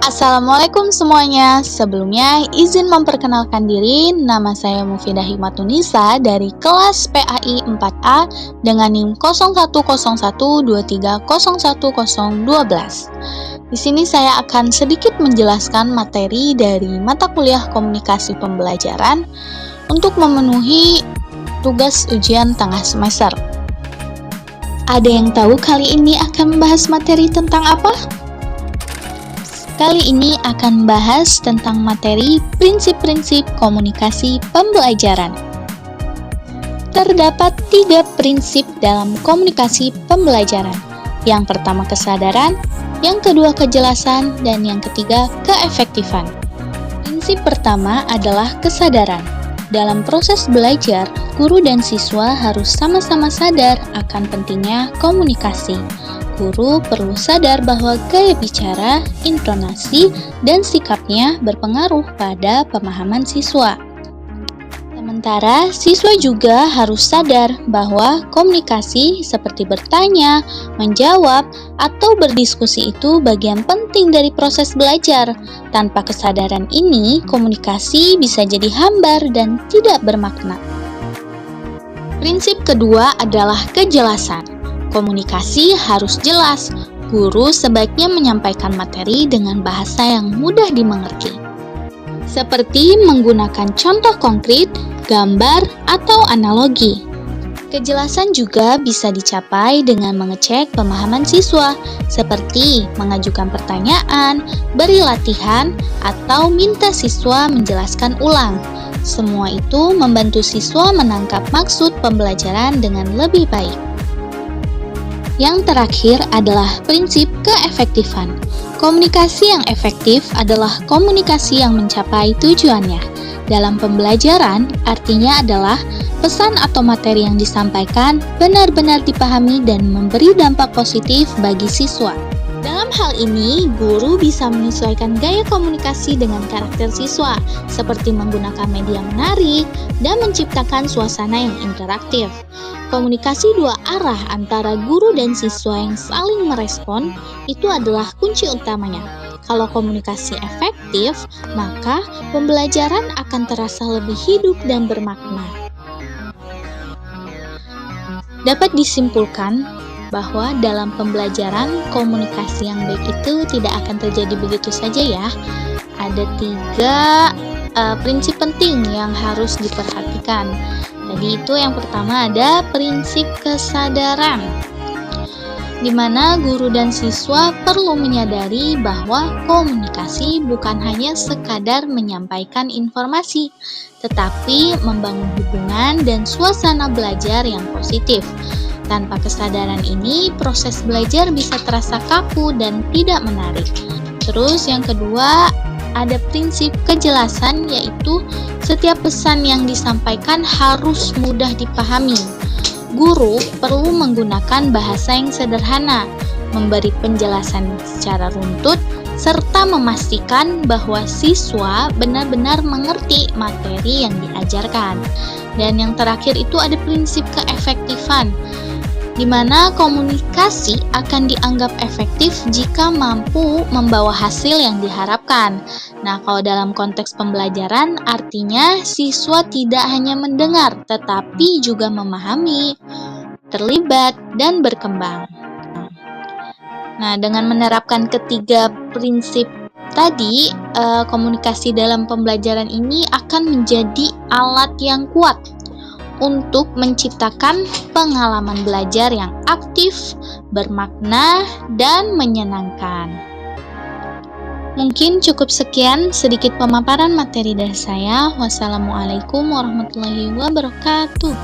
Assalamualaikum semuanya. Sebelumnya izin memperkenalkan diri, nama saya Mufidah Hikmatunisa dari kelas PAI 4A dengan NIM 011123011012. Di sini saya akan sedikit menjelaskan materi dari mata kuliah komunikasi pembelajaran untuk memenuhi tugas ujian tengah semester. Ada yang tahu kali ini akan membahas materi tentang apa? Kali ini akan membahas tentang materi prinsip-prinsip komunikasi pembelajaran. Terdapat 3 prinsip dalam komunikasi pembelajaran. Yang pertama kesadaran, yang kedua kejelasan, dan yang ketiga keefektifan. Prinsip pertama adalah kesadaran. Dalam proses belajar, guru dan siswa harus sama-sama sadar akan pentingnya komunikasi. Guru perlu sadar bahwa gaya bicara, intonasi, dan sikapnya berpengaruh pada pemahaman siswa. Sementara, siswa juga harus sadar bahwa komunikasi seperti bertanya, menjawab, atau berdiskusi itu bagian penting dari proses belajar. Tanpa kesadaran ini, komunikasi bisa jadi hambar dan tidak bermakna. Prinsip kedua adalah kejelasan. Komunikasi harus jelas. Guru sebaiknya menyampaikan materi dengan bahasa yang mudah dimengerti, seperti menggunakan contoh konkret, gambar, atau analogi. Kejelasan juga bisa dicapai dengan mengecek pemahaman siswa, seperti mengajukan pertanyaan, beri latihan, atau minta siswa menjelaskan ulang. Semua itu membantu siswa menangkap maksud pembelajaran dengan lebih baik. Yang terakhir adalah prinsip keefektifan. Komunikasi yang efektif adalah komunikasi yang mencapai tujuannya. Dalam pembelajaran, artinya adalah pesan atau materi yang disampaikan benar-benar dipahami dan memberi dampak positif bagi siswa. Dalam hal ini, guru bisa menyesuaikan gaya komunikasi dengan karakter siswa, seperti menggunakan media menarik dan menciptakan suasana yang interaktif. Komunikasi dua arah antara guru dan siswa yang saling merespon itu adalah kunci utamanya. Kalau komunikasi efektif, maka pembelajaran akan terasa lebih hidup dan bermakna. Dapat disimpulkan bahwa dalam pembelajaran, komunikasi yang baik itu tidak akan terjadi begitu saja ya. Ada 3 prinsip penting yang harus diperhatikan. Tadi itu yang pertama ada prinsip kesadaran, di mana guru dan siswa perlu menyadari bahwa komunikasi bukan hanya sekadar menyampaikan informasi, tetapi membangun hubungan dan suasana belajar yang positif. Tanpa kesadaran ini, proses belajar bisa terasa kaku dan tidak menarik. Terus yang kedua, ada prinsip kejelasan, yaitu setiap pesan yang disampaikan harus mudah dipahami. Guru perlu menggunakan bahasa yang sederhana, memberi penjelasan secara runtut, serta memastikan bahwa siswa benar-benar mengerti materi yang diajarkan. Dan yang terakhir itu ada prinsip keefektifan, di mana komunikasi akan dianggap efektif jika mampu membawa hasil yang diharapkan. Nah, kalau dalam konteks pembelajaran, artinya siswa tidak hanya mendengar, tetapi juga memahami, terlibat, dan berkembang. Nah, dengan menerapkan ketiga prinsip tadi, komunikasi dalam pembelajaran ini akan menjadi alat yang kuat untuk menciptakan pengalaman belajar yang aktif, bermakna, dan menyenangkan. Mungkin cukup sekian sedikit pemaparan materi dari saya. Wassalamualaikum warahmatullahi wabarakatuh.